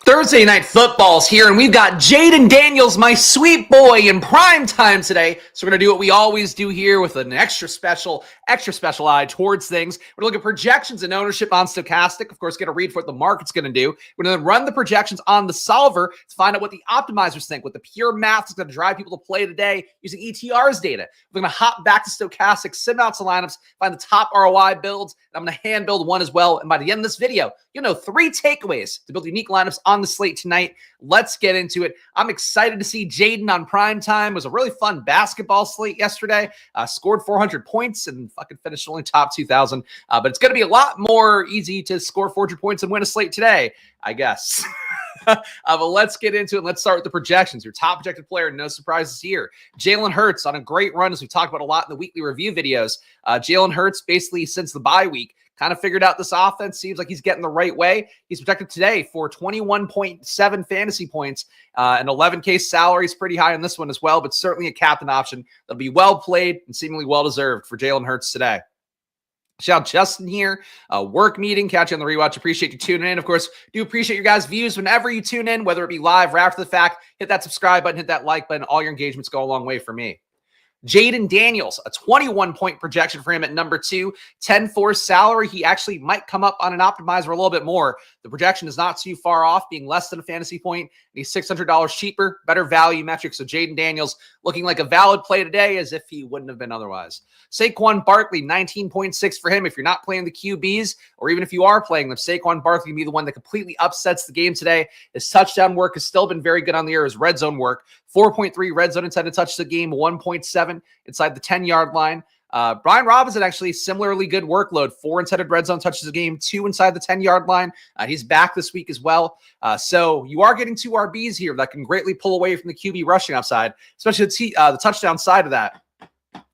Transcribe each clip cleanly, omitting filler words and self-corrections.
Thursday Night Football's here, and we've got Jaden Daniels, my sweet boy, in prime time today. So we're going to do what we always do here with an extra special eye towards things. We're going to look at projections and ownership on Stochastic. Of course, get a read for what the market's going to do. We're going to run the projections on the solver to find out what the optimizers think, what the pure math is going to drive people to play today using ETR's data. We're going to hop back to Stochastic, sim out some lineups, find the top ROI builds, and I'm going to hand build one as well. And by the end of this video, you'll know 3 takeaways to build unique lineups on the slate tonight. Let's get into it. I'm excited to see Jaden on prime time. It was a really fun basketball slate yesterday. Scored 400 points and fucking finished only top 2,000. But it's going to be a lot more easy to score 400 points and win a slate today, I guess. But let's get into it. Let's start with the projections. Your top projected player, no surprises here. Jalen Hurts on a great run, as we've talked about a lot in the weekly review videos. Jalen Hurts, basically since the bye week, kind of figured out this offense. Seems like he's getting the right way. He's projected today for 21.7 fantasy points. And 11K salary is pretty high on this one as well, but certainly a captain option that'll be well played and seemingly well-deserved for Jalen Hurts today. Shout out Justin here, work meeting, catch you on the rewatch. Appreciate you tuning in. Of course, do appreciate your guys' views whenever you tune in, whether it be live or after the fact. Hit that subscribe button, hit that like button. All your engagements go a long way for me. Jaden Daniels, a 21-point projection for him at number 2, 10-4 salary. He actually might come up on an optimizer a little bit more. The projection is not too far off, being less than a fantasy point. And he's $600 cheaper, better value metrics. So Jaden Daniels looking like a valid play today as if he wouldn't have been otherwise. Saquon Barkley, 19.6 for him. If you're not playing the QBs, or even if you are playing them, Saquon Barkley can be the one that completely upsets the game today. His touchdown work has still been very good on the air. His red zone work, 4.3 red zone inside the touch the game, 1.7 inside the 10-yard line. Brian Robinson actually similarly good workload, 4 inside red zone touches a game, 2 inside the 10-yard line. He's back this week as well. So you are getting 2 RBs here that can greatly pull away from the QB rushing upside, especially the touchdown side of that.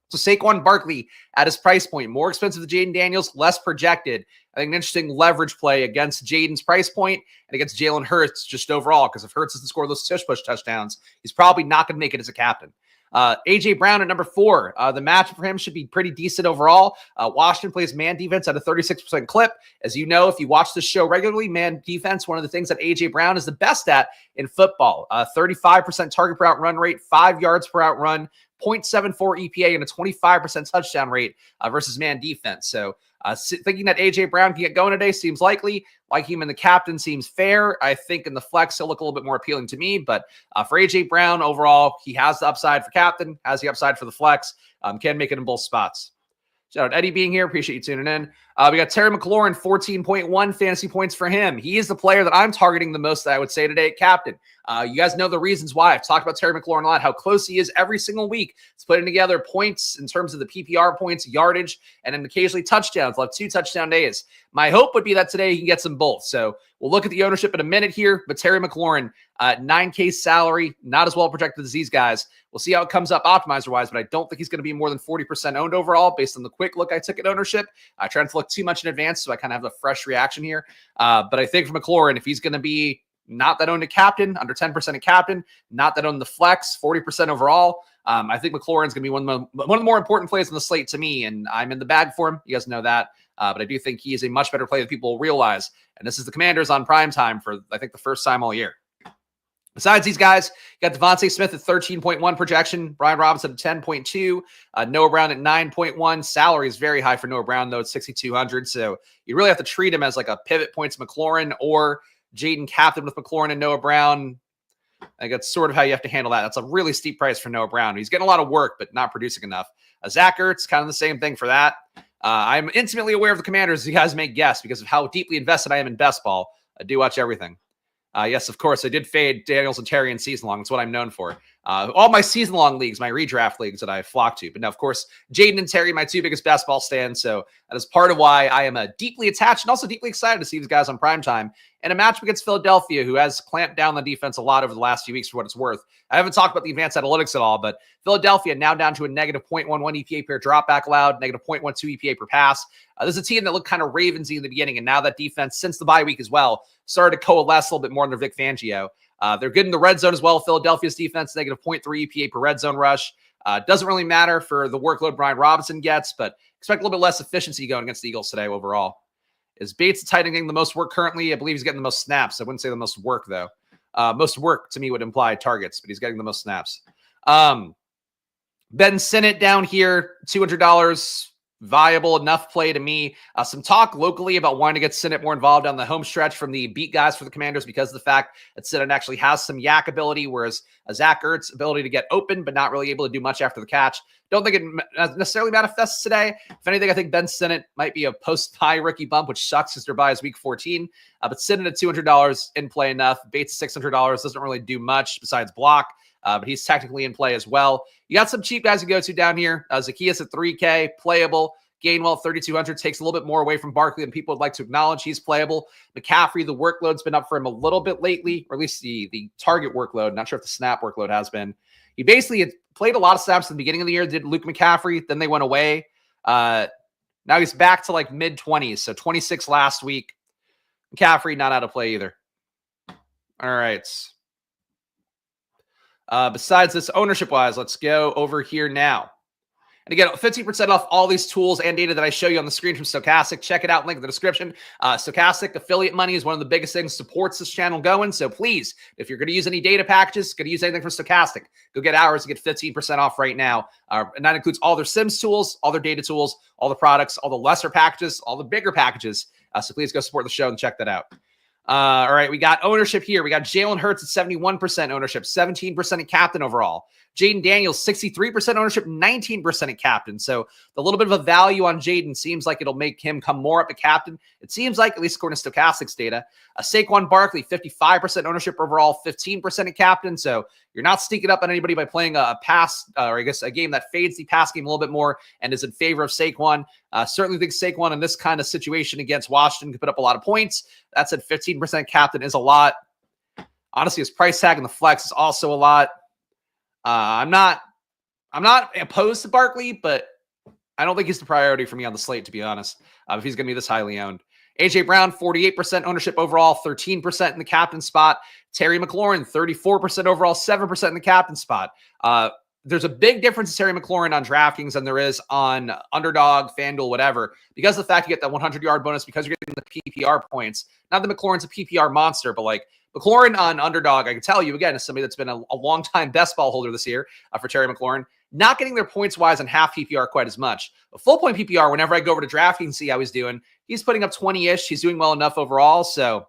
So Saquon Barkley at his price point, more expensive than Jaden Daniels, less projected. I think an interesting leverage play against Jaden's price point and against Jalen Hurts just overall, because if Hurts doesn't score those tush-push touchdowns, he's probably not going to make it as a captain. A.J. Brown at number 4. The matchup for him should be pretty decent overall. Washington plays man defense at a 36% clip. As you know, if you watch this show regularly, man defense, one of the things that A.J. Brown is the best at in football. 35% target per out run rate, 5 yards per out run, 0.74 EPA, and a 25% touchdown rate versus man defense. So thinking that A.J. Brown can get going today seems likely. Like him in the captain seems fair. I think in the flex, he'll look a little bit more appealing to me. But for A.J. Brown, overall, he has the upside for captain, has the upside for the flex, can make it in both spots. Shout out Eddie being here. Appreciate you tuning in. We got Terry McLaurin, 14.1 fantasy points for him. He is the player that I'm targeting the most, I would say, today at captain. You guys know the reasons why. I've talked about Terry McLaurin a lot, how close he is every single week. He's putting together points in terms of the PPR points, yardage, and then occasionally touchdowns. He'll have 2 touchdown days. My hope would be that today he can get some both. So we'll look at the ownership in a minute here, but Terry McLaurin, 9K salary, not as well projected as these guys. We'll see how it comes up optimizer-wise, but I don't think he's going to be more than 40% owned overall based on the quick look I took at ownership. I tried to look too much in advance, so I kind of have a fresh reaction here. But I think for McLaurin, if he's going to be not that owned a captain, under 10% a captain, not that owned the flex, 40% overall, I think McLaurin's going to be one of the more important plays on the slate to me, and I'm in the bag for him. You guys know that. But I do think he is a much better play than people will realize. And this is the Commanders on prime time for, I think, the first time all year. Besides these guys, you got Devontae Smith at 13.1 projection, Brian Robinson at 10.2, Noah Brown at 9.1. Salary is very high for Noah Brown, though, at 6,200. So you really have to treat him as like a pivot points McLaurin or Jaden captain with McLaurin and Noah Brown. I think that's sort of how you have to handle that. That's a really steep price for Noah Brown. He's getting a lot of work, but not producing enough. Zach Ertz, kind of the same thing for that. I'm intimately aware of the Commanders, as you guys may guess, because of how deeply invested I am in best ball. I do watch everything. Yes, of course, I did fade Daniels and Terry in season long. That's what I'm known for. All my season long leagues, my redraft leagues that I flock to. But now, of course, Jaden and Terry, my 2 biggest best ball stands. So that is part of why I am deeply attached and also deeply excited to see these guys on primetime. And a matchup against Philadelphia, who has clamped down the defense a lot over the last few weeks for what it's worth. I haven't talked about the advanced analytics at all, but Philadelphia now down to a negative 0.11 EPA per drop back allowed, negative 0.12 EPA per pass. This is a team that looked kind of Ravensy in the beginning, and now that defense, since the bye week as well, started to coalesce a little bit more under Vic Fangio. They're good in the red zone as well. Philadelphia's defense, negative 0.3 EPA per red zone rush. Doesn't really matter for the workload Brian Robinson gets, but expect a little bit less efficiency going against the Eagles today overall. Is Bates the tight end getting the most work currently? I believe he's getting the most snaps. I wouldn't say the most work, though. Most work to me would imply targets, but he's getting the most snaps. Ben Sinnott down here, $200. Viable enough play to me. Some talk locally about wanting to get Sinnott more involved on the home stretch from the beat guys for the Commanders because of the fact that Sinnott actually has some yak ability, whereas Zach Ertz ability to get open but not really able to do much after the catch. Don't think it necessarily manifests today. If anything, I think Ben Sinnott might be a post-bye rookie bump, which sucks because their bye is week 14. But Sinnott at $200 in play enough. Bates $600 doesn't really do much besides block. But he's technically in play as well. You got some cheap guys to go to down here. Zacchaeus at $3K, playable. Gainwell, 3,200, takes a little bit more away from Barkley than people would like to acknowledge. He's playable. McCaffrey, the workload's been up for him a little bit lately, or at least the target workload. Not sure if the snap workload has been. He basically had played a lot of snaps at the beginning of the year, did Luke McCaffrey, then they went away. Now he's back to like mid-20s, so 26 last week. McCaffrey, not out of play either. All right. Besides this, ownership-wise, let's go over here now. And again, 15% off all these tools and data that I show you on the screen from Stochastic. Check it out, link in the description. Stochastic affiliate money is one of the biggest things, supports this channel going. So please, if you're going to use any data packages, going to use anything from Stochastic, go get ours and get 15% off right now. And that includes all their Sims tools, all their data tools, all the products, all the lesser packages, all the bigger packages. So please go support the show and check that out. All right, we got ownership here. We got Jalen Hurts at 71% ownership, 17% at captain overall. Jaden Daniels, 63% ownership, 19% at captain. So the little bit of a value on Jaden seems like it'll make him come more up to captain. It seems like, at least according to Stochastic's data. Saquon Barkley, 55% ownership overall, 15% at captain. So you're not sneaking up on anybody by playing a pass, or I guess a game that fades the pass game a little bit more and is in favor of Saquon. Certainly think Saquon in this kind of situation against Washington could put up a lot of points. That said, 15% captain is a lot. Honestly, his price tag in the flex is also a lot. I'm not opposed to Barkley, but I don't think he's the priority for me on the slate, to be honest, if he's going to be this highly owned. A.J. Brown, 48% ownership overall, 13% in the captain spot. Terry McLaurin, 34% overall, 7% in the captain spot. There's a big difference in Terry McLaurin on DraftKings than there is on Underdog, FanDuel, whatever, because of the fact you get that 100-yard bonus, because you're getting the PPR points. Not that McLaurin's a PPR monster, but like McLaurin on Underdog, I can tell you, again, as somebody that's been a long-time best ball holder this year for Terry McLaurin, not getting their points-wise on half PPR quite as much. A full-point PPR, whenever I go over to DraftKings and see how he's doing, he's putting up 20-ish. He's doing well enough overall. So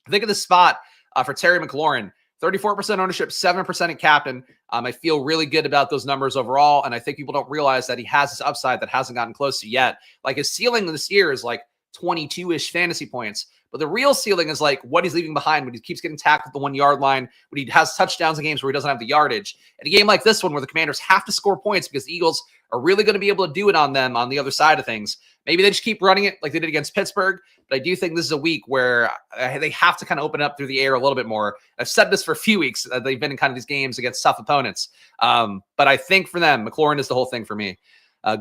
think of the spot for Terry McLaurin. 34% ownership, 7% at captain. I feel really good about those numbers overall, and I think people don't realize that he has this upside that hasn't gotten close to yet. Like his ceiling this year is like 22-ish fantasy points. But the real ceiling is like what he's leaving behind when he keeps getting tackled at the 1 yard line, when he has touchdowns in games where he doesn't have the yardage. In a game like this one where the Commanders have to score points because the Eagles are really going to be able to do it on them on the other side of things. Maybe they just keep running it like they did against Pittsburgh. But I do think this is a week where they have to kind of open up through the air a little bit more. I've said this for a few weeks. They've been in kind of these games against tough opponents. But I think for them, McLaurin is the whole thing for me.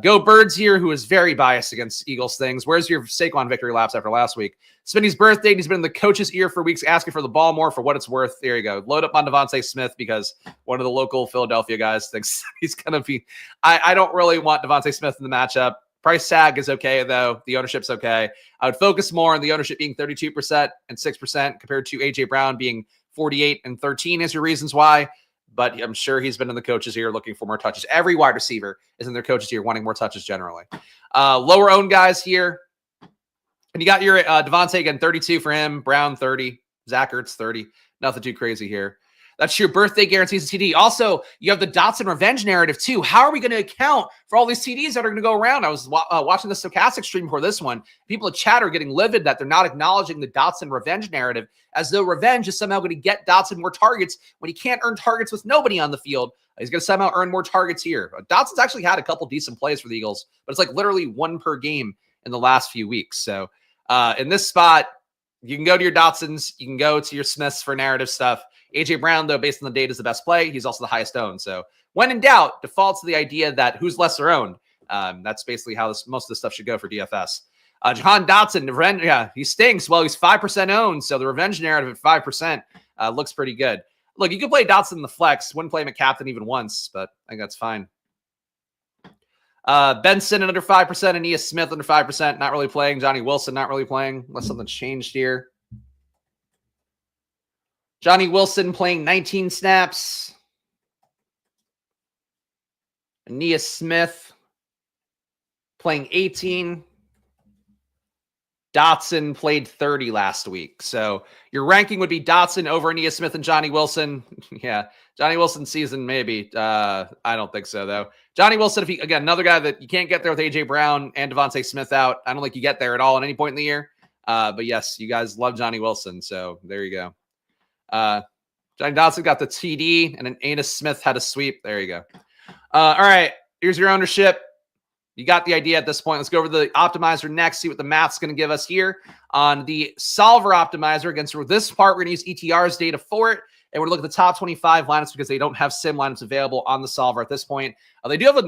Go Birds here, who is very biased against Eagles things. Where's your Saquon victory laps after last week? Spinny's birthday. He's been in the coach's ear for weeks asking for the ball more for what it's worth. There you go. Load up on Devontae Smith because one of the local Philadelphia guys thinks he's going to be. I don't really want Devontae Smith in the matchup. Price tag is okay, though. The ownership's okay. I would focus more on the ownership being 32% and 6% compared to A.J. Brown being 48 and 13 as your reasons why. But I'm sure he's been in the coaches here looking for more touches. Every wide receiver is in their coaches here wanting more touches generally. Lower owned guys here. And you got your Devontae again, 32 for him. Brown, 30. Zach Ertz, 30. Nothing too crazy here. That's your birthday guarantees and TD. Also, you have the Dotson revenge narrative, too. How are we going to account for all these TDs that are going to go around? I was watching the Stochastic stream before this one. People in chat are getting livid that they're not acknowledging the Dotson revenge narrative, as though revenge is somehow going to get Dotson more targets when he can't earn targets with nobody on the field. He's going to somehow earn more targets here. Dotson's actually had a couple decent plays for the Eagles, but it's like literally one per game in the last few weeks. So in this spot, you can go to your Dotsons. You can go to your Smiths for narrative stuff. A.J. Brown, though, based on the data, is the best play. He's also the highest owned. So when in doubt, default to the idea that who's lesser owned. That's basically how most of this stuff should go for DFS. Jahan Dotson, he stinks. Well, he's 5% owned, so the revenge narrative at 5% looks pretty good. Look, you could play Dotson in the flex. Wouldn't play him at captain even once, but I think that's fine. Benson under 5%, Aeneas Smith under 5%, not really playing. Johnny Wilson not really playing, unless something's changed here. Johnny Wilson playing 19 snaps. Aeneas Smith playing 18. Dotson played 30 last week. So your ranking would be Dotson over Aeneas Smith and Johnny Wilson. Yeah, Johnny Wilson season, maybe. I don't think so, though. Johnny Wilson, if he, again, another guy that you can't get there with A.J. Brown and Devontae Smith out. I don't think you get there at all at any point in the year. But yes, you guys love Johnny Wilson. So there you go. Johnny Dotson got the TD, and then Aeneas Smith had a sweep. There you go. All right, here's your ownership. You got the idea at this point. Let's go over the optimizer next, see what the math's going to give us here on the solver optimizer. Again, so for this part, we're going to use ETR's data for it, and we're going to look at the top 25 lineups because they don't have sim lineups available on the solver at this point. They do have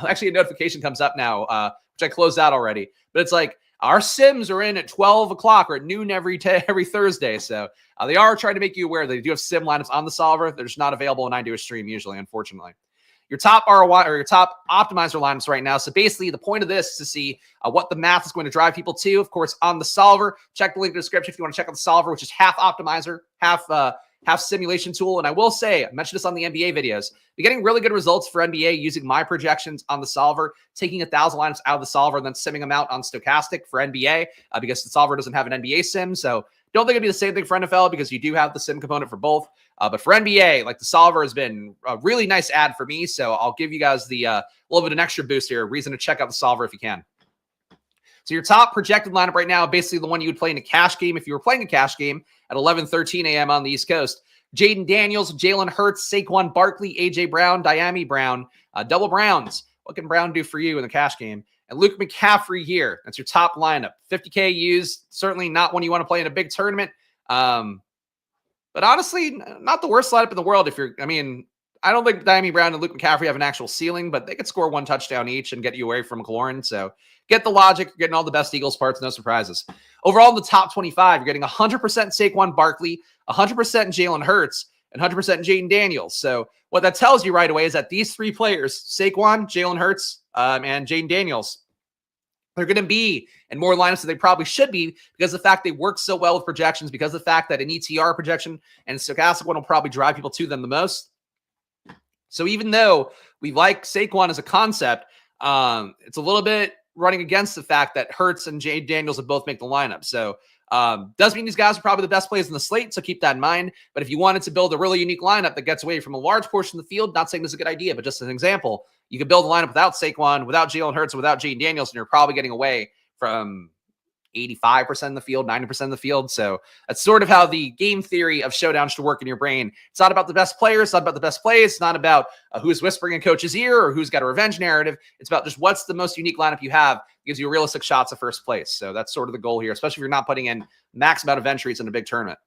actually a notification comes up now, which I closed out already, but it's like our sims are in at 12 o'clock or at noon every Thursday. So they are trying to make you aware that they do have sim lineups on the solver. They're just not available when I do a stream usually, unfortunately. Your top ROI or your top optimizer lineups right now. So basically the point of this is to see what the math is going to drive people to. Of course, on the solver, check the link in the description if you want to check out the solver, which is half optimizer, half simulation tool. And I will say, I mentioned this on the NBA videos, you're getting really good results for NBA using my projections on the solver, taking 1,000 lineups out of the solver and then simming them out on Stochastic for NBA because the solver doesn't have an NBA sim. So don't think it'd be the same thing for NFL because you do have the sim component for both. But for NBA, like the solver has been a really nice ad for me. So I'll give you guys the little bit of an extra boost here, reason to check out the solver if you can. So your top projected lineup right now, basically the one you would play in a cash game if you were playing a cash game at 11:13 a.m. on the East Coast. Jaden Daniels, Jalen Hurts, Saquon Barkley, A.J. Brown, Diami Brown, double Browns. What can Brown do for you in the cash game? And Luke McCaffrey here. That's your top lineup. 50K used. Certainly not one you want to play in a big tournament. But honestly, not the worst lineup in the world. I don't think Diami Brown and Luke McCaffrey have an actual ceiling, but they could score one touchdown each and get you away from McLaurin. So get the logic. You're getting all the best Eagles parts. No surprises. Overall, in the top 25, you're getting 100% Saquon Barkley, 100% Jalen Hurts, and 100% Jaden Daniels. So what that tells you right away is that these three players, Saquon, Jalen Hurts, and Jaden Daniels, they're going to be in more lineups than they probably should be because of the fact they work so well with projections, because of the fact that an ETR projection and stochastic one will probably drive people to them the most. So even though we like Saquon as a concept, it's a little bit running against the fact that Hurts and Jaden Daniels have both made the lineup. So does mean these guys are probably the best players in the slate, so keep that in mind. But if you wanted to build a really unique lineup that gets away from a large portion of the field, not saying this is a good idea, but just as an example, you could build a lineup without Saquon, without Jalen Hurts, without Jaden Daniels, and you're probably getting away from 85% of the field, 90% of the field. So that's sort of how the game theory of Showdown should work in your brain. It's not about the best players. It's not about the best plays. It's not about who's whispering in coach's ear or who's got a revenge narrative. It's about just what's the most unique lineup you have. Gives you realistic shots at first place. So that's sort of the goal here, especially if you're not putting in max amount of entries in a big tournament.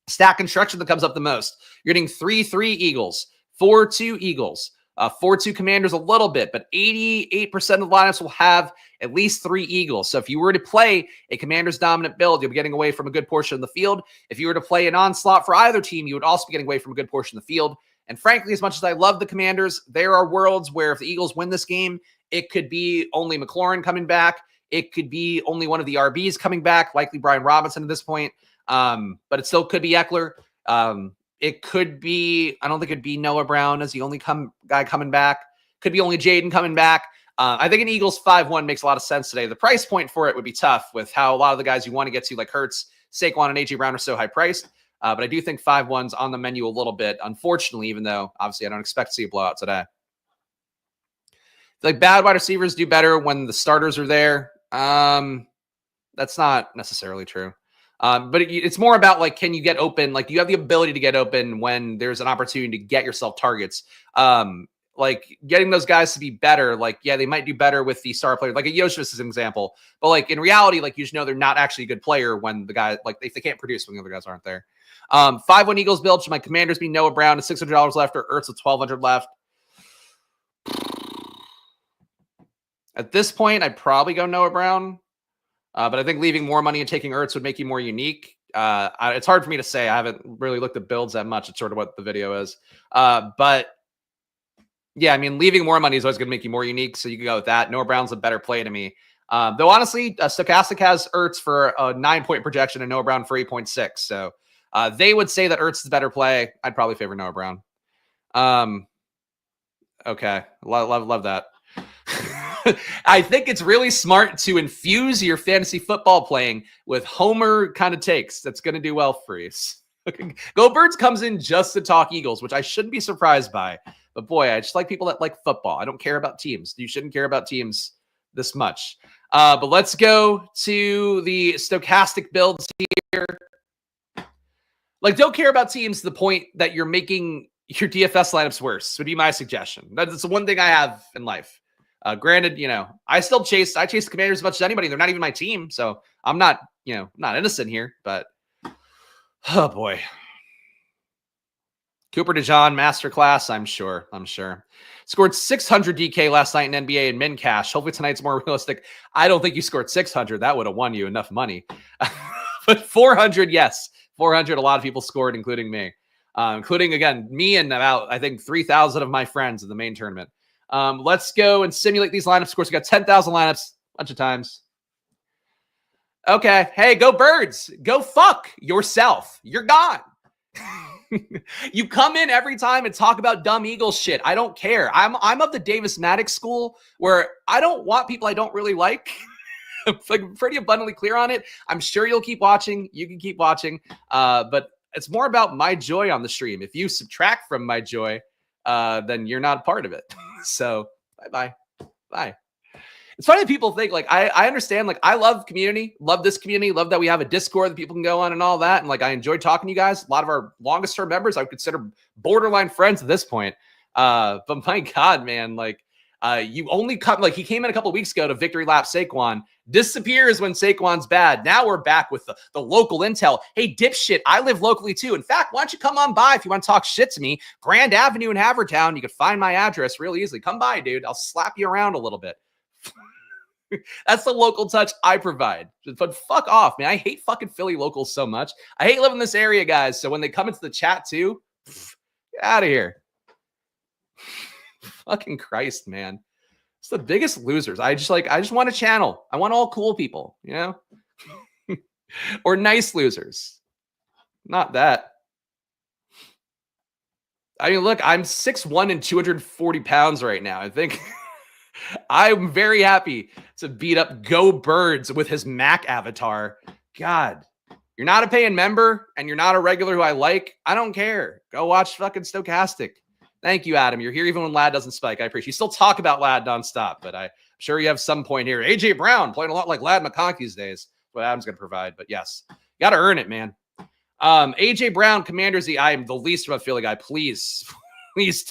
Stack construction that comes up the most. You're getting 3-3 Eagles, 4-2 Eagles, 4-2 Commanders a little bit, but 88% of the lineups will have at least 3 Eagles. So if you were to play a Commanders dominant build, you'll be getting away from a good portion of the field. If you were to play an onslaught for either team, you would also be getting away from a good portion of the field. And frankly, as much as I love the Commanders, there are worlds where if the Eagles win this game, it could be only McLaurin coming back. It could be only one of the RBs coming back, likely Brian Robinson at this point. But it still could be Eckler. It could be, I don't think it'd be Noah Brown as the only guy coming back. Could be only Jaden coming back. I think an Eagles 5-1 makes a lot of sense today. The price point for it would be tough with how a lot of the guys you want to get to, like Hurts, Saquon, and A.J. Brown, are so high priced. But I do think 5-1's on the menu a little bit, unfortunately, even though obviously I don't expect to see a blowout today. Like bad wide receivers do better when the starters are there. That's not necessarily true. But it's more about like, can you get open? Like, do you have the ability to get open when there's an opportunity to get yourself targets? Like getting those guys to be better. Like, yeah, they might do better with the star player. Like a Yoshvis is an example. But like in reality, like you just know they're not actually a good player when the guy, like if they can't produce when the other guys aren't there. 5-1 Eagles build. Should my Commanders be Noah Brown at $600 left or Ertz with $1,200 left? At this point, I'd probably go Noah Brown. But I think leaving more money and taking Ertz would make you more unique. It's hard for me to say. I haven't really looked at builds that much. It's sort of what the video is. But Yeah, I mean, leaving more money is always going to make you more unique, so you can go with that. Noah Brown's a better play to me. Though honestly, Stochastic has Ertz for a 9-point projection and Noah Brown for 8.6. So they would say that Ertz is a better play. I'd probably favor Noah Brown. Okay, love that. I think it's really smart to infuse your fantasy football playing with homer kind of takes. That's going to do well for you. Go Birds comes in just to talk Eagles, which I shouldn't be surprised by. But boy, I just like people that like football. I don't care about teams. You shouldn't care about teams this much. But let's go to the stochastic builds here. Like, don't care about teams to the point that you're making your DFS lineups worse would be my suggestion. That's the one thing I have in life. Granted, I chase the Commanders as much as anybody. They're not even my team. So I'm not, not innocent here, but oh boy. Cooper DeJean, masterclass, I'm sure. Scored 600 DK last night in NBA and min cash. Hopefully tonight's more realistic. I don't think you scored 600. That would have won you enough money. But 400, yes. 400, a lot of people scored, including me. Including, again, me and about, I think, 3,000 of my friends in the main tournament. Let's go and simulate these lineups. Of course, we got 10,000 lineups a bunch of times. Okay. Hey, go Birds. Go fuck yourself. You're gone. You come in every time and talk about dumb Eagles shit. I don't care. I'm of the Davis Maddox school where I don't want people I don't really like. I'm like pretty abundantly clear on it. I'm sure you'll keep watching. You can keep watching. But it's more about my joy on the stream. If you subtract from my joy, then you're not a part of it. So bye. It's funny that people think like I understand, like I love community, love this community, love that we have a Discord that people can go on and all that. And like I enjoy talking to you guys. A lot of our longest term members I would consider borderline friends at this point. But my God, man, like you only come like he came in a couple of weeks ago to victory lap Saquon, disappears when Saquon's bad. Now we're back with the local intel. Hey, dipshit, I live locally too. In fact, why don't you come on by if you want to talk shit to me? Grand Avenue in Havertown. You can find my address really easily. Come by, dude. I'll slap you around a little bit. That's the local touch I provide. But fuck off, man. I hate fucking Philly locals so much. I hate living in this area, guys. So when they come into the chat too, get out of here. Fucking Christ, man. It's the biggest losers. I just want a channel. I want all cool people, or nice losers. Not that. I mean, look, I'm 6'1" and 240 pounds right now. I think I'm very happy to beat up Go Birds with his Mac avatar. God, you're not a paying member and you're not a regular who I like. I don't care. Go watch fucking Stochastic. Thank you, Adam. You're here even when Lad doesn't spike. I appreciate you. Still talk about Lad nonstop, but I'm sure you have some point here. AJ Brown playing a lot like Lad McConkey these days. That's what Adam's going to provide. But yes, you got to earn it, man. AJ Brown, Commanders-E. I am the least of a Philly guy. Please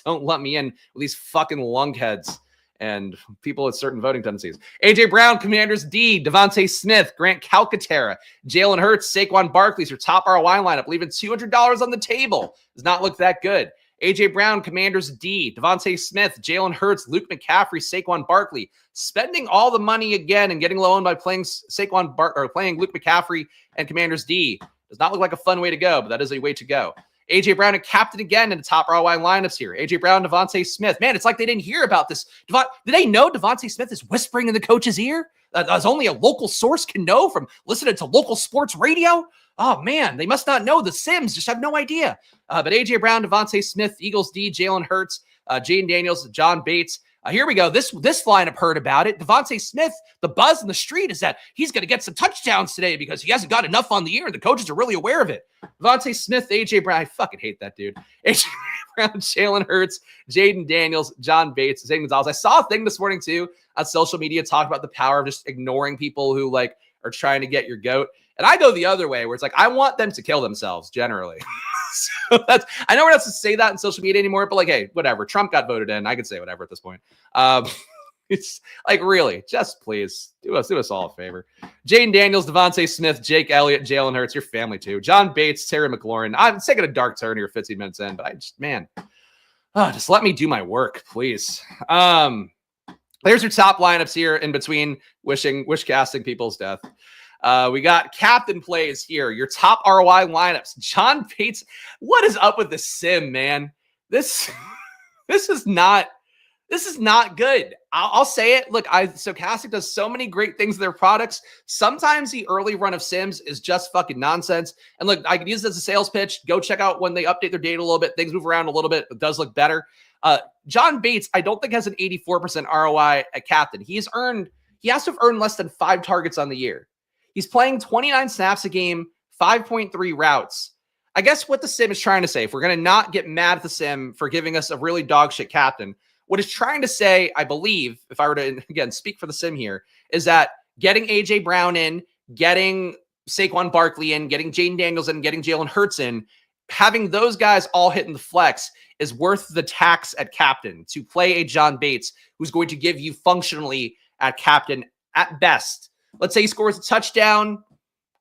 don't let me in with these fucking lunkheads and people with certain voting tendencies. AJ Brown, Commanders-D, Devontae Smith, Grant Calcaterra, Jalen Hurts, Saquon Barkley's your top ROI lineup, leaving $200 on the table. Does not look that good. AJ Brown, Commanders-D, Devontae Smith, Jalen Hurts, Luke McCaffrey, Saquon Barkley. Spending all the money again and getting low on by playing playing Luke McCaffrey and Commanders-D does not look like a fun way to go, but that is a way to go. AJ Brown, a captain again in the top ROI lineups here. AJ Brown, Devontae Smith. Man, it's like they didn't hear about this. Did they know Devontae Smith is whispering in the coach's ear? As only a local source can know from listening to local sports radio? Oh, man, they must not know. The Sims just have no idea. But AJ Brown, Devontae Smith, Eagles D, Jalen Hurts, Jaden Daniels, John Bates. Here we go. This lineup heard about it. Devontae Smith, the buzz in the street is that he's going to get some touchdowns today because he hasn't got enough on the year, and the coaches are really aware of it. Devontae Smith, AJ Brown. I fucking hate that dude. AJ Brown, Jalen Hurts, Jaden Daniels, John Bates, Zane Gonzalez. I saw a thing this morning too on social media talking about the power of just ignoring people who like are trying to get your goat. And I go the other way where it's like, I want them to kill themselves generally. So I know we're not supposed to say that in social media anymore, but like, hey, whatever. Trump got voted in. I could say whatever at this point. It's like, really, just please do us all a favor. Jaden Daniels, Devontae Smith, Jake Elliott, Jalen Hurts, your family too. John Bates, Terry McLaurin. I'm taking a dark turn here 15 minutes in, but just let me do my work, please. There's your top lineups here in between wish casting people's death. We got captain plays here. Your top ROI lineups. John Bates. What is up with the sim, man? This is not This is not good. I'll say it. Look, Stochastic does so many great things with their products. Sometimes the early run of Sims is just fucking nonsense. And look, I can use this as a sales pitch. Go check out when they update their data a little bit. Things move around a little bit. It does look better. John Bates, I don't think has an 84% ROI at captain. He has to have earned less than 5 targets on the year. He's playing 29 snaps a game, 5.3 routes. I guess what the sim is trying to say, if we're going to not get mad at the sim for giving us a really dog shit captain, what it's trying to say, I believe, if I were to, again, speak for the sim here, is that getting A.J. Brown in, getting Saquon Barkley in, getting Jaden Daniels in, getting Jalen Hurts in, having those guys all hit in the flex is worth the tax at captain to play a John Bates who's going to give you functionally at captain at best. Let's say he scores a touchdown,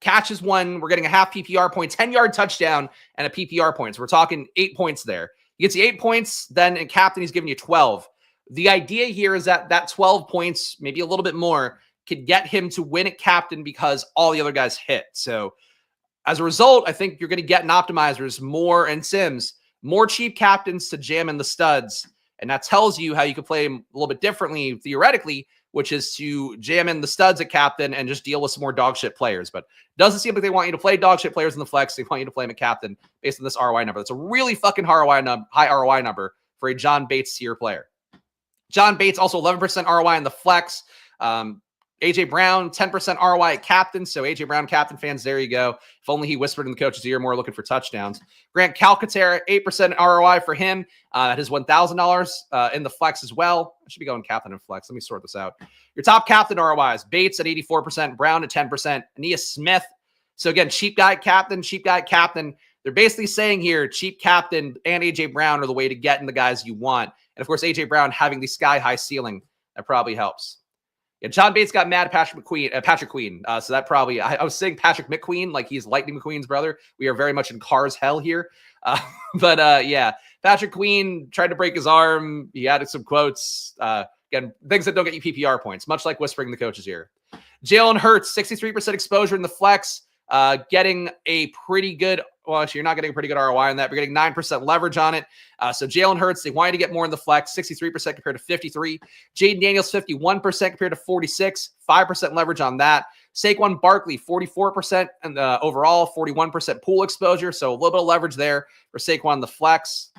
catches one, we're getting a half PPR point, 10-yard touchdown, and a PPR point. So we're talking 8 points there. He gets the 8 points, then in captain, he's giving you 12. The idea here is that 12 points, maybe a little bit more, could get him to win at captain because all the other guys hit. So as a result, I think you're going to get in optimizers more and sims, more cheap captains to jam in the studs. And that tells you how you could play him a little bit differently, theoretically, which is to jam in the studs at captain and just deal with some more dog shit players. But it doesn't seem like they want you to play dog shit players in the flex. They want you to play him at captain based on this ROI number. That's a really fucking high ROI number for a John Bates tier player. John Bates, also 11% ROI in the flex. A.J. Brown, 10% ROI at captain. So A.J. Brown captain fans, there you go. If only he whispered in the coach's ear more looking for touchdowns. Grant Calcaterra, 8% ROI for him. At his $1,000 in the flex as well. I should be going captain and flex. Let me sort this out. Your top captain ROIs, Bates at 84%, Brown at 10%, Aeneas Smith. So again, cheap guy captain, cheap guy captain. They're basically saying here, cheap captain and A.J. Brown are the way to get in the guys you want. And of course, A.J. Brown having the sky-high ceiling, that probably helps. Yeah, John Bates got mad at Patrick Queen. So that probably, I was saying Patrick McQueen, like he's Lightning McQueen's brother. We are very much in Cars hell here. Yeah, Patrick Queen tried to break his arm. He added some quotes. Again, things that don't get you PPR points, much like whispering in the coach's ear. Jalen Hurts, 63% exposure in the flex, getting a pretty good, well, actually, you're not getting a pretty good ROI on that. We're getting 9% leverage on it. So Jalen Hurts, they wanted to get more in the flex, 63% compared to 53. Jaden Daniels, 51% compared to 46, 5% leverage on that. Saquon Barkley, 44% and overall, 41% pool exposure. So a little bit of leverage there for Saquon the flex.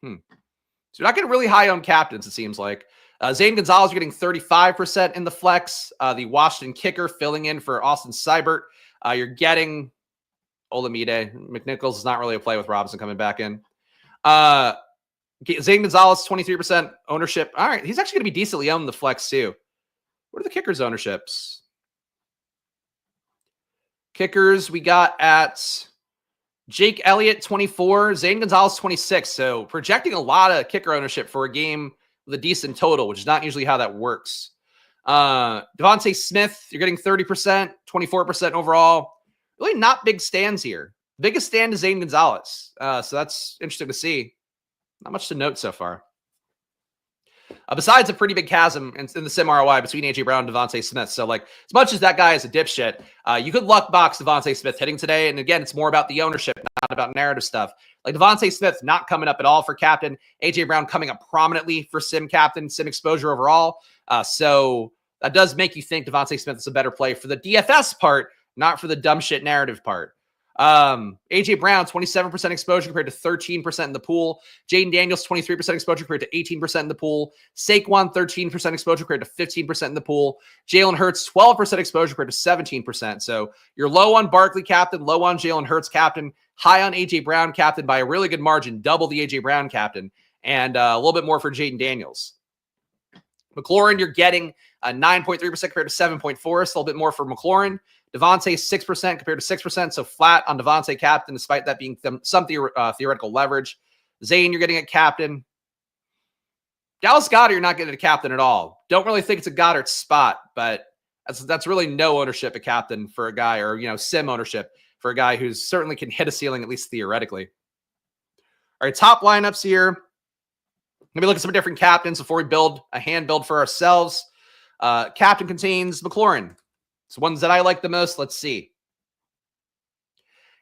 So you're not getting really high on captains, it seems like. Zane Gonzalez, you're getting 35% in the flex. The Washington kicker filling in for Austin Seibert. You're getting Olamide. McNichols is not really a play with Robinson coming back in. Zane Gonzalez, 23% ownership. All right, he's actually going to be decently owned in the flex too. What are the kickers' ownerships? Kickers, we got at Jake Elliott, 24. Zane Gonzalez, 26. So projecting a lot of kicker ownership for a game with a decent total, which is not usually how that works. Devontae Smith, you're getting 30%, 24% overall. Really not big stands here. Biggest stand is Zane Gonzalez. So that's interesting to see. Not much to note so far. Besides a pretty big chasm in the sim ROI between A.J. Brown and Devontae Smith. So, like, as much as that guy is a dipshit, you could luck box Devontae Smith hitting today. And again, it's more about the ownership, not about narrative stuff. Like, Devontae Smith not coming up at all for captain. A.J. Brown coming up prominently for sim captain, sim exposure overall. So that does make you think Devontae Smith is a better play for the DFS part, not for the dumb shit narrative part. A.J. Brown, 27% exposure compared to 13% in the pool. Jaden Daniels, 23% exposure compared to 18% in the pool. Saquon, 13% exposure compared to 15% in the pool. Jalen Hurts, 12% exposure compared to 17%. So you're low on Barkley captain, low on Jalen Hurts captain, high on A.J. Brown captain by a really good margin, double the A.J. Brown captain, and a little bit more for Jaden Daniels. McLaurin, you're getting 9.3% compared to 7.4%, so a little bit more for McLaurin. Devontae, 6% compared to 6%, so flat on Devontae captain, despite that being some theoretical leverage. Zane, you're getting a captain. Dallas Goedert, you're not getting a captain at all. Don't really think it's a Goddard spot, but that's really no ownership at captain for a guy, or sim ownership for a guy who certainly can hit a ceiling, at least theoretically. All right, top lineups here. Let me look at some different captains before we build a hand build for ourselves. Captain contains McLaurin. So ones that I like the most, let's see.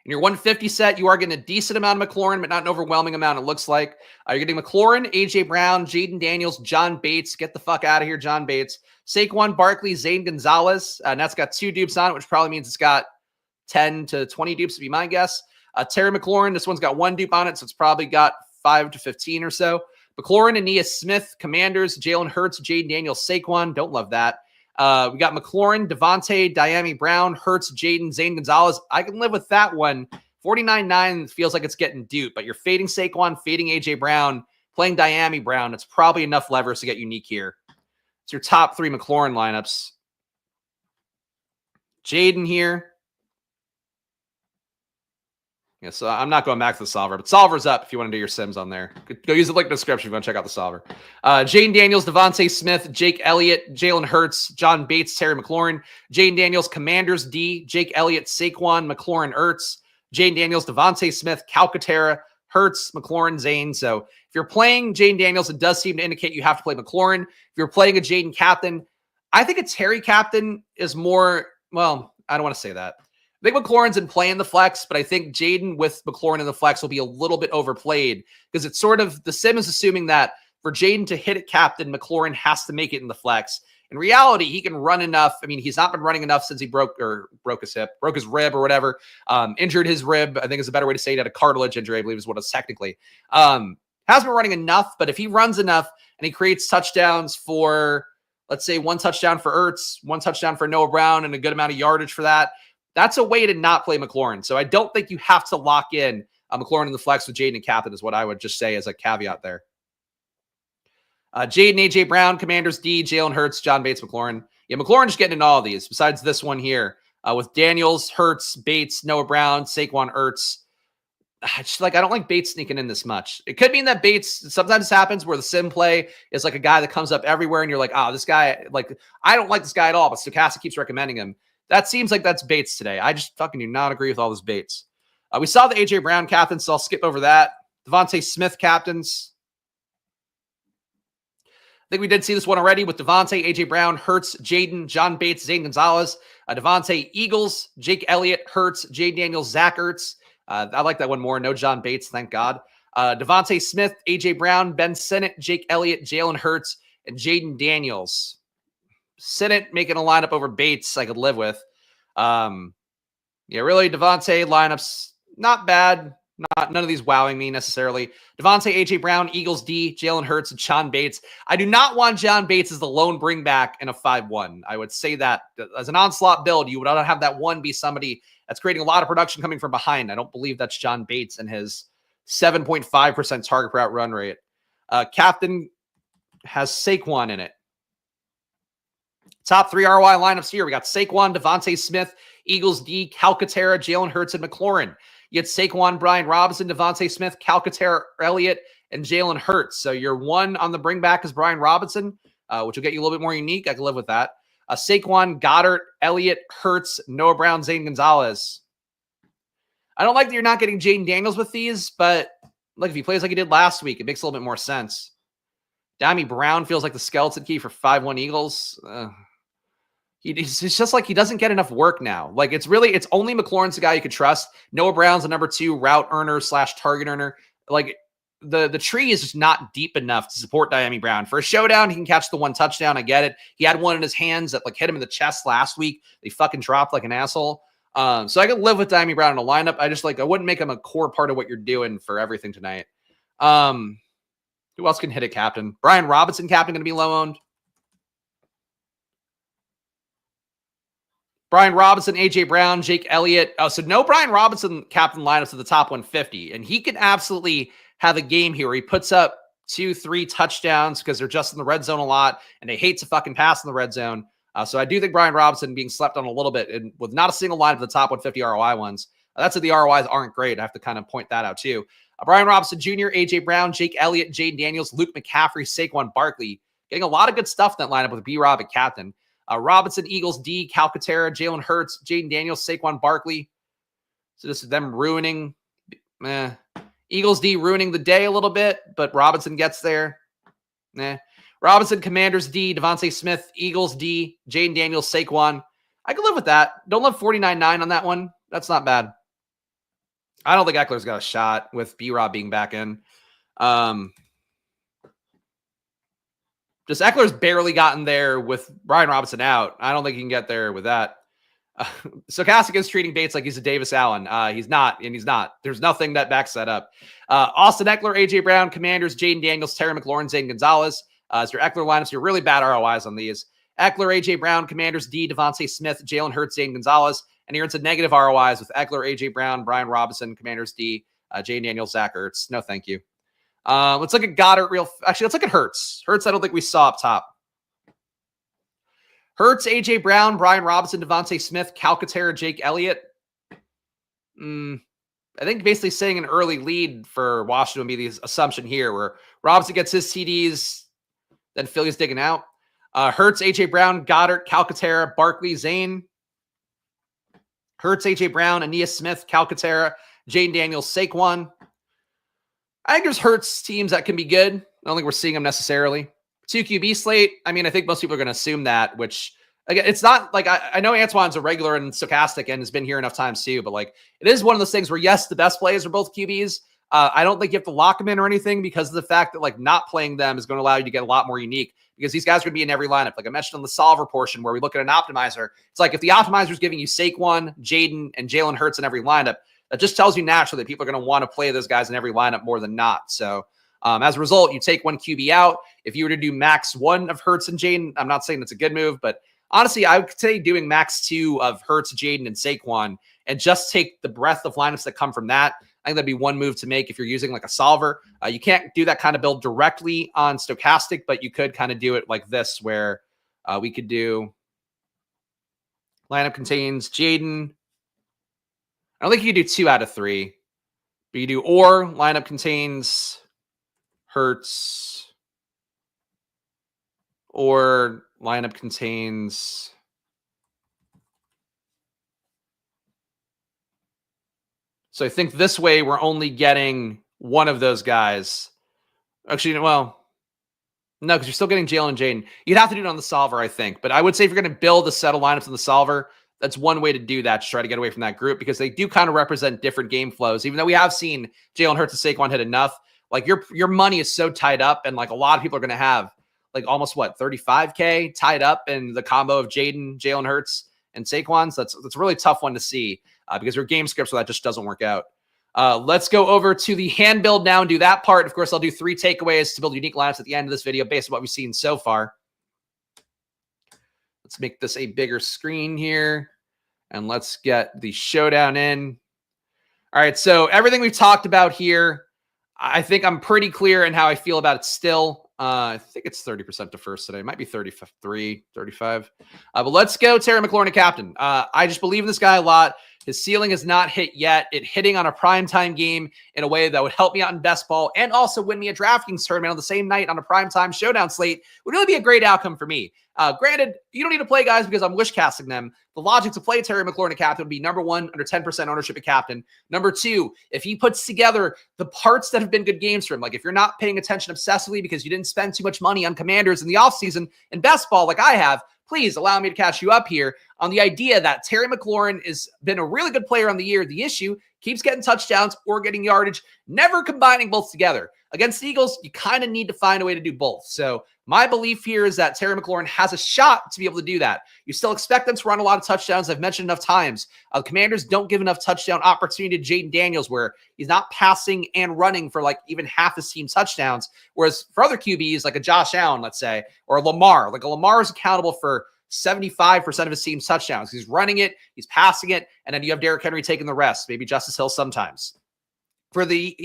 In your 150 set, you are getting a decent amount of McLaurin, but not an overwhelming amount, it looks like. You're getting McLaurin, A.J. Brown, Jaden Daniels, John Bates. Get the fuck out of here, John Bates. Saquon Barkley, Zane Gonzalez. And that's got 2 dupes on it, which probably means it's got 10 to 20 dupes, would be my guess. Terry McLaurin, this one's got 1 dupe on it, so it's probably got 5 to 15 or so. McLaurin, Aeneas Smith, Commanders, Jalen Hurts, Jaden Daniels, Saquon. Don't love that. We got McLaurin, Devontae, Diami Brown, Hurts, Jaden, Zane Gonzalez. I can live with that one. 49.9 feels like it's getting duped, but you're fading Saquon, fading A.J. Brown, playing Diami Brown. It's probably enough levers to get unique here. It's your top 3 McLaurin lineups. Jaden here. Yeah, so I'm not going back to the solver, but solver's up if you want to do your sims on there. Go use the link in the description if you want to check out the solver. Jaden Daniels, Devontae Smith, Jake Elliott, Jalen Hurts, John Bates, Terry McLaurin. Jaden Daniels, Commanders D, Jake Elliott, Saquon, McLaurin, Ertz. Jaden Daniels, Devontae Smith, Calcaterra, Hurts, McLaurin, Zane. So if you're playing Jaden Daniels, it does seem to indicate you have to play McLaurin. If you're playing a Jaden captain, I think a Terry captain is more, well, I don't want to say that. I think McLaurin's in play in the flex, but I think Jaden with McLaurin in the flex will be a little bit overplayed because it's sort of, the sim is assuming that for Jaden to hit it captain, McLaurin has to make it in the flex. In reality, he can run enough. I mean, he's not been running enough since he broke his hip, broke his rib or whatever, injured his rib. I think is a better way to say it. Had a cartilage injury, I believe is what it's technically. Has been running enough, but if he runs enough and he creates touchdowns for, let's say 1 touchdown for Ertz, 1 touchdown for Noah Brown, and a good amount of yardage for that, that's a way to not play McLaurin. So I don't think you have to lock in McLaurin in the flex with Jaden and captain is what I would just say as a caveat there. Jaden, A.J. Brown, Commanders D, Jalen Hurts, John Bates, McLaurin. Yeah, McLaurin just getting into all of these besides this one here with Daniels, Hurts, Bates, Noah Brown, Saquon, Ertz. I don't like Bates sneaking in this much. It could mean that Bates sometimes happens where the sim play is like a guy that comes up everywhere and you're like, oh, this guy, like, I don't like this guy at all, but Stochastic keeps recommending him. That seems like that's Bates today. I just fucking do not agree with all this Bates. We saw the A.J. Brown captain, so I'll skip over that. Devontae Smith captains. I think we did see this one already with Devontae, A.J. Brown, Hurts, Jaden, John Bates, Zane Gonzalez. Devontae, Eagles, Jake Elliott, Hurts, Jay Daniels, Zach Ertz. I like that one more. No John Bates, thank God. Devontae Smith, A.J. Brown, Ben Sinnott, Jake Elliott, Jalen Hurts, and Jaden Daniels. Sinnott making a lineup over Bates I could live with. Yeah, really, Devontae lineups, not bad. None of these wowing me necessarily. Devontae, A.J. Brown, Eagles D, Jalen Hurts, and John Bates. I do not want John Bates as the lone bring back in a 5-1. I would say that as an onslaught build, you would not have that one be somebody that's creating a lot of production coming from behind. I don't believe that's John Bates and his 7.5% target per out run rate. Captain has Saquon in it. Top 3 ROI lineups here. We got Saquon, Devontae Smith, Eagles D, Calcaterra, Jalen Hurts, and McLaurin. You get Saquon, Brian Robinson, Devontae Smith, Calcaterra, Elliott, and Jalen Hurts. So your one on the bring back is Brian Robinson, which will get you a little bit more unique. I can live with that. Saquon, Goddard, Elliott, Hurts, Noah Brown, Zane Gonzalez. I don't like that you're not getting Jaden Daniels with these, but look, if he plays like he did last week, it makes a little bit more sense. Diami Brown feels like the skeleton key for 5-1 Eagles. It's just like he doesn't get enough work now. Like it's only McLaurin's the guy you could trust. Noah Brown's the number 2 route earner / target earner. Like the tree is just not deep enough to support Diami Brown. For a showdown, he can catch the 1 touchdown. I get it. He had one in his hands that like hit him in the chest last week. They fucking dropped like an asshole. So I could live with Diami Brown in a lineup. I wouldn't make him a core part of what you're doing for everything tonight. Who else can hit a captain? Brian Robinson captain going to be low owned. Brian Robinson, A.J. Brown, Jake Elliott. Oh, so no Brian Robinson captain lineups to the top 150. And he can absolutely have a game here where he puts up 2-3 touchdowns because they're just in the red zone a lot and they hate to fucking pass in the red zone. So I do think Brian Robinson being slept on a little bit and with not a single line of the top 150 ROI ones. That's if the ROIs aren't great. I have to kind of point that out too. Brian Robinson Jr., A.J. Brown, Jake Elliott, Jaden Daniels, Luke McCaffrey, Saquon Barkley. Getting a lot of good stuff in that lineup with B-Rob at captain. Robinson, Eagles D, Calcaterra, Jalen Hurts, Jaden Daniels, Saquon Barkley. So this is them ruining, Eagles D ruining the day a little bit, but Robinson gets there. Robinson, Commanders D, Devontae Smith, Eagles D, Jaden Daniels, Saquon. I can live with that. Don't love 49.9 on that one. That's not bad. I don't think Eckler's got a shot with B-Rob being back in. Just Eckler's barely gotten there with Brian Robinson out. I don't think he can get there with that. Stochastic is treating Bates like he's a Davis Allen. He's not, and he's not. There's nothing that backs that up. Austin Eckler, A.J. Brown, Commanders, Jaden Daniels, Terry McLaurin, Zane Gonzalez. Is your Eckler lineups? You're really bad ROIs on these. Eckler, A.J. Brown, Commanders, D, Devontae Smith, Jalen Hurts, Zane Gonzalez. And you're into negative ROIs with Eckler, A.J. Brown, Brian Robinson, Commanders, D, Jaden Daniels, Zach Ertz. No, thank you. Let's look at Goddard Actually, let's look at Hurts. Hurts, I don't think we saw up top. Hurts, A.J. Brown, Brian Robinson, Devontae Smith, Calcaterra, Jake Elliott. I think basically setting an early lead for Washington would be the assumption here, where Robinson gets his TDs, then Philly's digging out. Hurts, A.J. Brown, Goddard, Calcaterra, Barkley, Zane. Hurts, A.J. Brown, Aeneas Smith, Calcaterra, Jaden Daniels, Saquon. I think there's Hurts teams that can be good. I don't think we're seeing them necessarily. 2 QB slate. I mean, I think most people are going to assume that, which, again, it's not like I know Antoine's a regular and Stochastic and has been here enough times too, but like it is one of those things where, yes, the best plays are both QBs. I don't think you have to lock them in or anything because of the fact that like not playing them is going to allow you to get a lot more unique because these guys are going to be in every lineup. Like I mentioned on the solver portion where we look at an optimizer, it's like if the optimizer is giving you Saquon, Jaden, and Jalen Hurts in every lineup, that just tells you naturally that people are going to want to play those guys in every lineup more than not. So as a result, you take one QB out. If you were to do max 1 of Hurts and Jaden, I'm not saying it's a good move, but honestly, I would say doing max 2 of Hurts, Jaden, and Saquon and just take the breadth of lineups that come from that. I think that'd be one move to make if you're using like a solver. You can't do that kind of build directly on Stochastic, but you could kind of do it like this where we could do lineup contains Jaden. I don't think you could do 2 out of 3, but you do or lineup contains Hurts or lineup contains so I think this way we're only getting one of those guys. Actually, well, no, because you're still getting Jalen and Jaden. You'd have to do it on the solver, I think. But I would say if you're going to build a set of lineups on the solver, that's one way to do that, to try to get away from that group, because they do kind of represent different game flows. Even though we have seen Jalen Hurts and Saquon hit enough, like your money is so tied up, and like a lot of people are going to have like almost 35K tied up in the combo of Jaden, Jalen Hurts, and Saquon. So that's a really tough one to see because your game scripts where that just doesn't work out. Let's go over to the hand build now and do that part. Of course, I'll do 3 takeaways to build unique lineups at the end of this video based on what we've seen so far. Let's make this a bigger screen here, and let's get the showdown in. All right, so everything we've talked about here, I think I'm pretty clear in how I feel about it still. I think it's 30% to first today. It might be 33, 35. But let's go Terry McLaurin, captain. I just believe in this guy a lot. His ceiling is not hit yet. It hitting on a primetime game in a way that would help me out in best ball and also win me a DraftKings tournament on the same night on a primetime showdown slate would really be a great outcome for me. Granted, you don't need to play guys because I'm wish casting them. The logic to play Terry McLaurin at captain would be number 1, under 10% ownership at captain. Number 2, if he puts together the parts that have been good games for him, like if you're not paying attention obsessively because you didn't spend too much money on Commanders in the offseason and best ball like I have, please allow me to catch you up here on the idea that Terry McLaurin has been a really good player on the year. The issue, keeps getting touchdowns or getting yardage, never combining both together. Against the Eagles, you kind of need to find a way to do both. So my belief here is that Terry McLaurin has a shot to be able to do that. You still expect them to run a lot of touchdowns. I've mentioned enough times. The Commanders don't give enough touchdown opportunity to Jaden Daniels where he's not passing and running for like even half his team's touchdowns. Whereas for other QBs, like a Josh Allen, let's say, or a Lamar, like a Lamar is accountable for 75% of his team's touchdowns. He's running it, he's passing it, and then you have Derrick Henry taking the rest, maybe Justice Hill sometimes. For the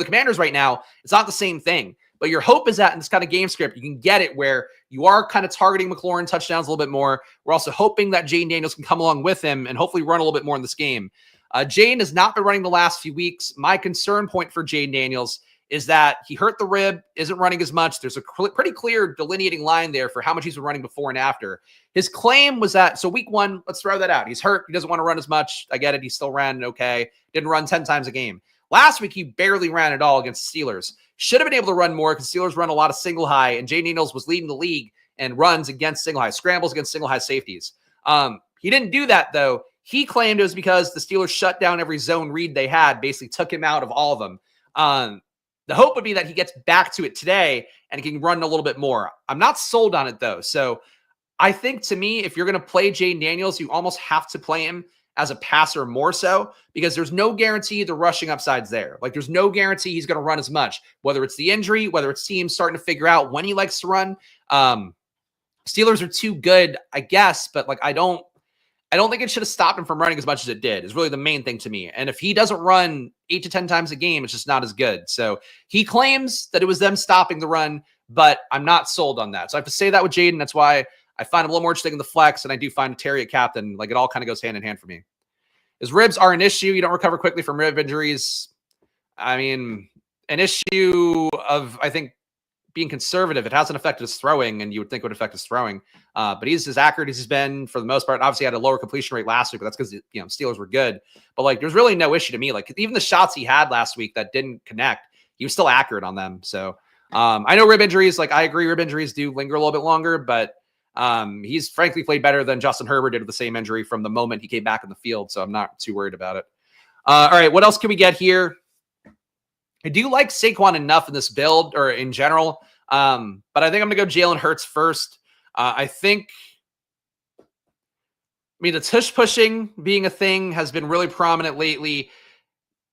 Commanders right now, it's not the same thing. But your hope is that in this kind of game script, you can get it where you are kind of targeting McLaurin touchdowns a little bit more. We're also hoping that Jaden Daniels can come along with him and hopefully run a little bit more in this game. Jaden has not been running the last few weeks. My concern point for Jaden Daniels is that he hurt the rib, isn't running as much. There's a pretty clear delineating line there for how much he's been running before and after. His claim was that, so week 1, let's throw that out. He's hurt. He doesn't want to run as much. I get it. He still ran okay. Didn't run 10 times a game. Last week, he barely ran at all against the Steelers. Should have been able to run more because Steelers run a lot of single high, and Jaden Daniels was leading the league and runs against single high, scrambles against single high safeties. He didn't do that, though. he claimed it was because the Steelers shut down every zone read they had, basically took him out of all of them. The hope would be that he gets back to it today and he can run a little bit more. I'm not sold on it, though. So I think, to me, if you're going to play Jayden Daniels, you almost have to play him as a passer more so, because there's no guarantee the rushing upside's there. Like, there's no guarantee he's going to run as much, whether it's the injury, whether it's teams starting to figure out when he likes to run. Steelers are too good, I guess, but like, I don't think it should have stopped him from running as much as it did, is really the main thing to me. And if he doesn't run 8 to 10 times a game, it's just not as good. So he claims that it was them stopping the run, but I'm not sold on that. So I have to say that with Jayden. That's why I find him a little more interesting in the flex, and I do find Terry at captain. Like, it all kind of goes hand in hand for me. His ribs are an issue. You don't recover quickly from rib injuries. I mean, an issue of, I think, being conservative. It hasn't affected his throwing, and you would think it would affect his throwing. But he's as accurate as he's been for the most part. Obviously, had a lower completion rate last week, but that's because, Steelers were good. But like, there's really no issue to me. Like, even the shots he had last week that didn't connect, he was still accurate on them. So I know rib injuries, like, I agree, rib injuries do linger a little bit longer, but he's frankly played better than Justin Herbert did with the same injury from the moment he came back in the field. So I'm not too worried about it. All right, what else can we get here? I do like Saquon enough in this build, or in general, but I think I'm going to go Jalen Hurts first. I mean, the tush pushing being a thing has been really prominent lately.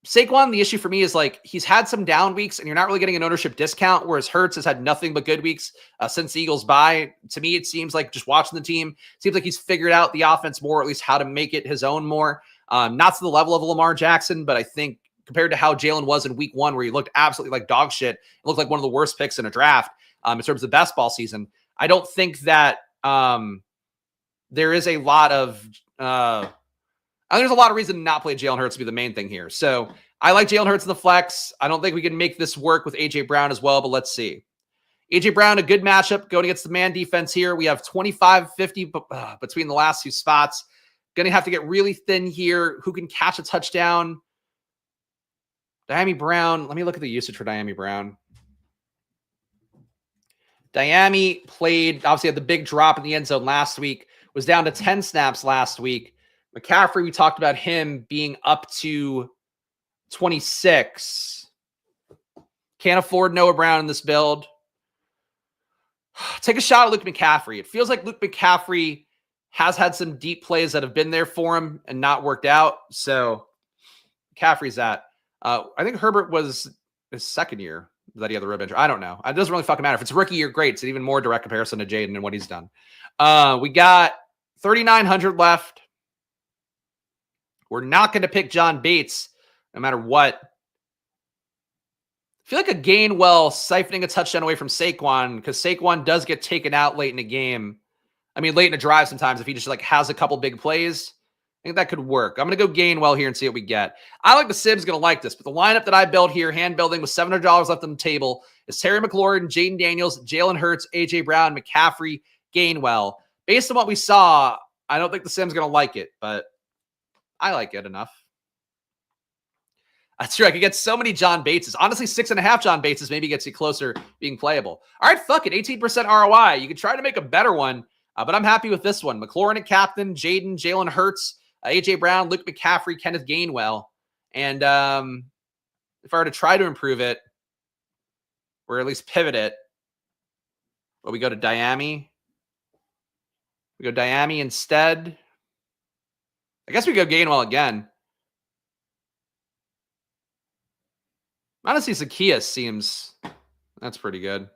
Saquon, the issue for me is, like, he's had some down weeks and you're not really getting an ownership discount, whereas Hurts has had nothing but good weeks since the Eagles bye. To me, it seems like, just watching the team, it seems like he's figured out the offense more, or at least how to make it his own more. Not to the level of Lamar Jackson, but I think compared to how Jalen was in week 1, where he looked absolutely like dog shit, it looked like one of the worst picks in a draft in terms of best ball season. I don't think that there is a lot of there's a lot of reason to not play Jalen Hurts to be the main thing here. So I like Jalen Hurts in the flex. I don't think we can make this work with A.J. Brown as well, but let's see. A.J. Brown, a good matchup going against the man defense here. We have 25-50 between the last 2 spots. Going to have to get really thin here. Who can catch a touchdown? Diami Brown. Let me look at the usage for Diami Brown. Diami played, obviously had the big drop in the end zone last week, was down to 10 snaps last week. McCaffrey, we talked about him being up to 26. Can't afford Noah Brown in this build. Take a shot at Luke McCaffrey. It feels like Luke McCaffrey has had some deep plays that have been there for him and not worked out. So McCaffrey's that. I think Herbert was his second year that he had the rib injury. I don't know. It doesn't really fucking matter. If it's rookie year, great. It's an even more direct comparison to Jayden and what he's done. We got 3,900 left. We're not going to pick John Bates no matter what. I feel like a Gainwell siphoning a touchdown away from Saquon, because Saquon does get taken out late in the game. I mean, late in a drive sometimes if he just like has a couple big plays. I think that could work. I'm going to go Gainwell here and see what we get. I like the Sim's going to like this, but the lineup that I built here, hand building with $700 left on the table, is Terry McLaurin, Jayden Daniels, Jalen Hurts, A.J. Brown, McCaffrey, Gainwell. Based on what we saw, I don't think the Sim's going to like it, but I like it enough. That's true. I could get so many John Bateses. Honestly, 6.5 John Bateses maybe gets you closer being playable. All right, fuck it. 18% ROI. You could try to make a better one, but I'm happy with this one. McLaurin at captain, Jayden, Jalen Hurts, A.J. Brown, Luke McCaffrey, Kenneth Gainwell. And if I were to try to improve it, or at least pivot it, we go to Diami. We go Diami instead. I guess we go Gainwell again. Honestly, Zacchaeus seems, that's pretty good.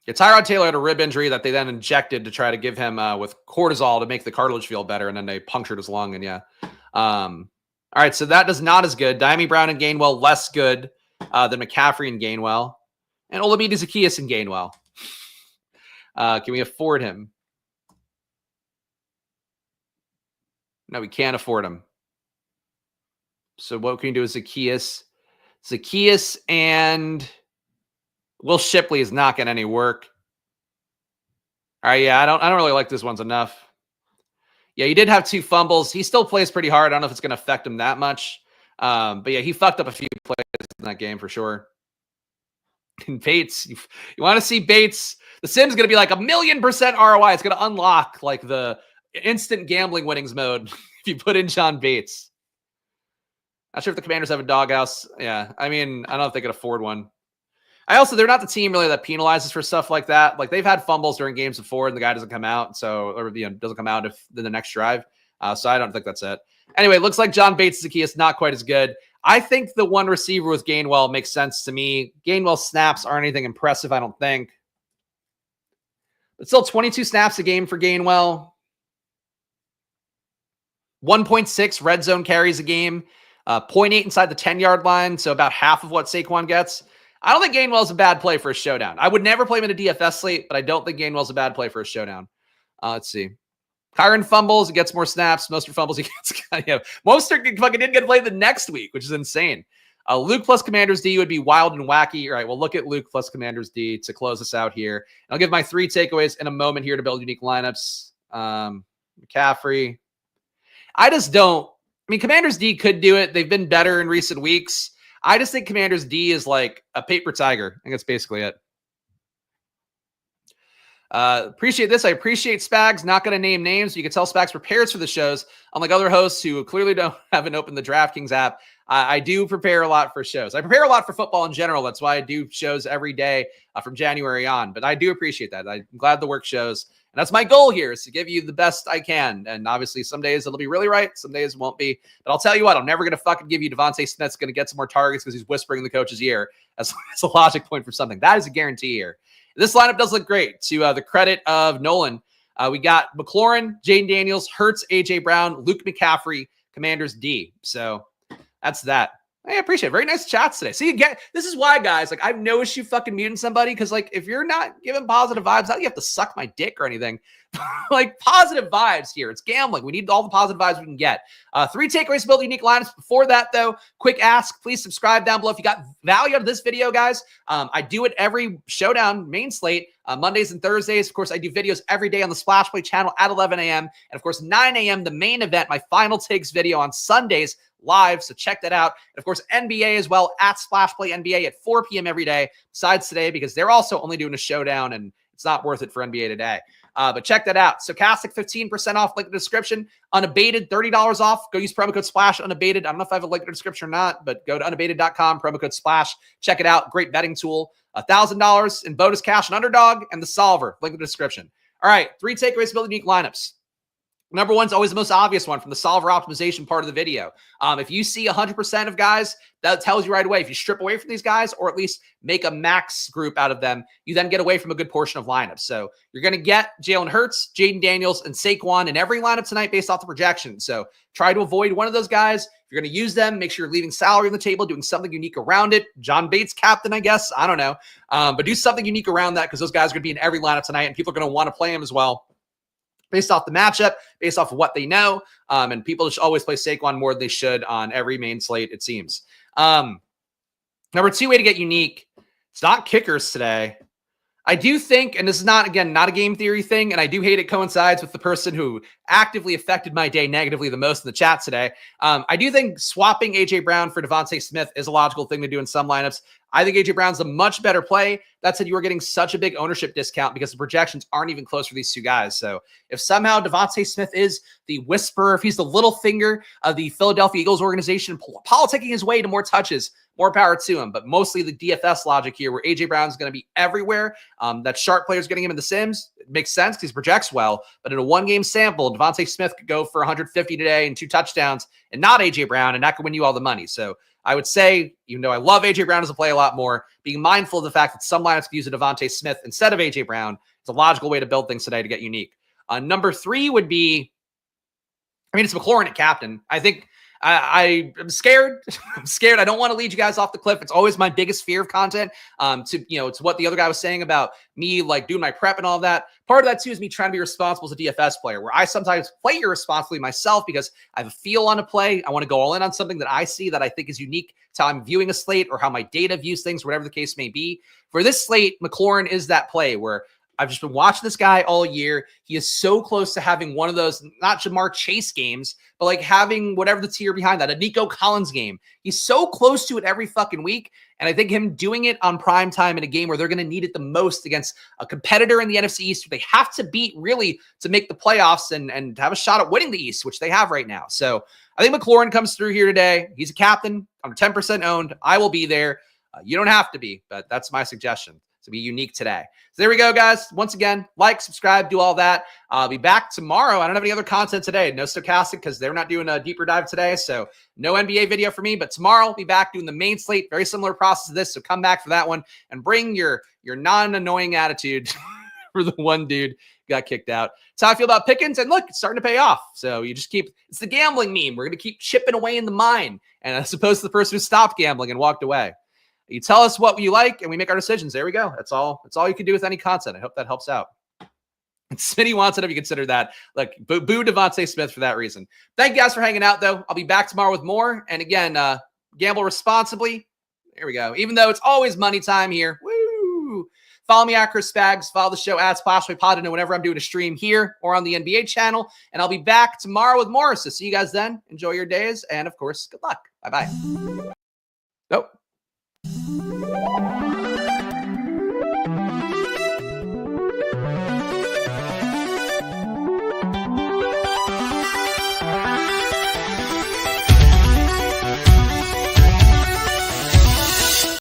Yeah, Tyrod Taylor had a rib injury that they then injected to try to give him with cortisol to make the cartilage feel better, and then they punctured his lung, and yeah. All right, so that does not as good. Diami Brown and Gainwell, less good than McCaffrey and Gainwell. And Olamide Zacchaeus and Gainwell. Can we afford him? No, we can't afford him. So what can we do with Zacchaeus? Zacchaeus and Will Shipley is not getting any work. All right, yeah, I don't really like this one's enough. Yeah, he did have 2 fumbles. He still plays pretty hard. I don't know if it's going to affect him that much. But yeah, he fucked up a few plays in that game for sure. And Bates, you want to see Bates The sim's going to be like 1,000,000% ROI. It's going to unlock like the instant gambling winnings mode if you put in John Bates. Not sure if the Commanders have a doghouse. Yeah, I mean, I don't know if they could afford one. They're not the team really that penalizes for stuff like that. Like they've had fumbles during games before and the guy doesn't come out. Doesn't come out if the next drive. So I don't think that's it. Anyway, looks like John Bates is the key. It's not quite as good. I think the one receiver with Gainwell makes sense to me. Gainwell's snaps aren't anything impressive, I don't think. But still 22 snaps a game for Gainwell. 1.6 red zone carries a game. 0.8 inside the 10-yard line, so about half of what Saquon gets. I don't think Gainwell's a bad play for a showdown. I would never play him in a DFS slate, but I don't think Gainwell's a bad play for a showdown. Let's see. Kyron fumbles, he gets more snaps. Mostert fumbles, he gets Mostert fucking didn't get played the next week, which is insane. Luke plus Commanders D would be wild and wacky. All right, we'll look at Luke plus Commanders D to close us out here. And I'll give my 3 takeaways in a moment here to build unique lineups. McCaffrey. Commanders D could do it. They've been better in recent weeks. I just think Commanders D is like a paper tiger. I think that's basically it. Appreciate this. I appreciate Spags. Not going to name names. You can tell Spags prepares for the shows. Unlike other hosts who clearly haven't opened the DraftKings app, I do prepare a lot for shows. I prepare a lot for football in general. That's why I do shows every day from January on. But I do appreciate that. I'm glad the work shows. And that's my goal here, is to give you the best I can. And obviously some days it'll be really right. Some days it won't be. But I'll tell you what, I'm never going to fucking give you Devontae Smith's going to get some more targets because he's whispering in the coach's ear as a logic point for something. That is a guarantee here. This lineup does look great. To the credit of Nolan, we got McLaurin, Jaden Daniels, Hurts, A.J. Brown, Luke McCaffrey, Commanders D. So that's that. I appreciate it. Very nice chats today. See, again, this is why, guys, like, I have no issue fucking muting somebody because, like, if you're not giving positive vibes, not you have to suck my dick or anything. Like, positive vibes here. It's gambling. We need all the positive vibes we can get. 3 takeaways to build unique lineups. Before that, though, quick ask. Please subscribe down below if you got value out of this video, guys. I do it every Showdown main slate, Mondays and Thursdays. Of course, I do videos every day on the Splash Play channel at 11 a.m. And, of course, 9 a.m., the main event, my final takes video on Sundays live. So check that out. And of course, NBA as well at Splash Play NBA at 4 p.m. every day, besides today, because they're also only doing a showdown and it's not worth it for NBA today. But check that out. Stochastic 15% off, link in the description. Unabated, $30 off. Go use promo code SPLASH unabated. I don't know if I have a link in the description or not, but go to unabated.com, promo code SPLASH. Check it out. Great betting tool. $1,000 in bonus cash and underdog and the solver. Link in the description. All right, 3 takeaways to build unique lineups. Number one's always the most obvious one from the solver optimization part of the video. If you see 100% of guys, that tells you right away. If you strip away from these guys or at least make a max group out of them, you then get away from a good portion of lineups. So you're going to get Jalen Hurts, Jaden Daniels, and Saquon in every lineup tonight based off the projection. So try to avoid one of those guys. If you're going to use them, make sure you're leaving salary on the table, doing something unique around it. John Bates captain, I guess. I don't know. But do something unique around that because those guys are going to be in every lineup tonight and people are going to want to play them as well. Based off the matchup, based off of what they know. And people just always play Saquon more than they should on every main slate, it seems. Number 2 way to get unique. It's not kickers today. I do think, and this is not, again, not a game theory thing, and I do hate it coincides with the person who actively affected my day negatively the most in the chat today. I do think swapping A.J. Brown for Devontae Smith is a logical thing to do in some lineups. I think A.J. Brown's a much better play. That said, you are getting such a big ownership discount because the projections aren't even close for these two guys. So if somehow Devontae Smith is the whisperer, if he's the little finger of the Philadelphia Eagles organization, politicking his way to more touches, more power to him. But mostly the DFS logic here where A.J. Brown's going to be everywhere. That sharp player's getting him in the Sims. It makes sense because he projects well. But in a one-game sample, Devontae Smith could go for 150 today and 2 touchdowns and not A.J. Brown, and that could win you all the money. So I would say, even though I love A.J. Brown as a play a lot more, being mindful of the fact that some lineups could use a Devontae Smith instead of A.J. Brown, it's a logical way to build things today to get unique. Number 3 would be, it's McLaurin at captain. I think I'm scared. I'm scared. I don't want to lead you guys off the cliff. It's always my biggest fear of content. It's what the other guy was saying about me, like doing my prep and all of that. Part of that too is me trying to be responsible as a DFS player, where I sometimes play irresponsibly myself because I have a feel on a play. I want to go all in on something that I see that I think is unique to how I'm viewing a slate or how my data views things, whatever the case may be. For this slate, McLaurin is that play where I've just been watching this guy all year. He is so close to having one of those, not Jamar Chase games, but like having whatever the tier behind that, a Nico Collins game. He's so close to it every fucking week. And I think him doing it on prime time in a game where they're going to need it the most against a competitor in the NFC East, who they have to beat really to make the playoffs and have a shot at winning the East, which they have right now. So I think McLaurin comes through here today. He's a captain. I'm 10% owned. I will be there. You don't have to be, but that's my suggestion to be unique today. So there we go, guys. Once again, like, subscribe, do all that. I'll be back tomorrow. I don't have any other content today. No Stochastic because they're not doing a deeper dive today. So no NBA video for me, but tomorrow I'll be back doing the main slate. Very similar process to this. So come back for that one and bring your non-annoying attitude for the one dude who got kicked out. That's how I feel about Pickens. And look, it's starting to pay off. So you just it's the gambling meme. We're going to keep chipping away in the mine. And as opposed to the person who stopped gambling and walked away. You tell us what you like, and we make our decisions. There we go. That's all you can do with any content. I hope that helps out. And Smitty wants it if you consider that. Look, boo Devontae Smith for that reason. Thank you guys for hanging out, though. I'll be back tomorrow with more. And again, gamble responsibly. There we go. Even though it's always money time here. Woo! Follow me at Chris Spags. Follow the show at SplashPod to know whenever I'm doing a stream here or on the NBA channel. And I'll be back tomorrow with more. So see you guys then. Enjoy your days. And, of course, good luck. Bye-bye. Oh.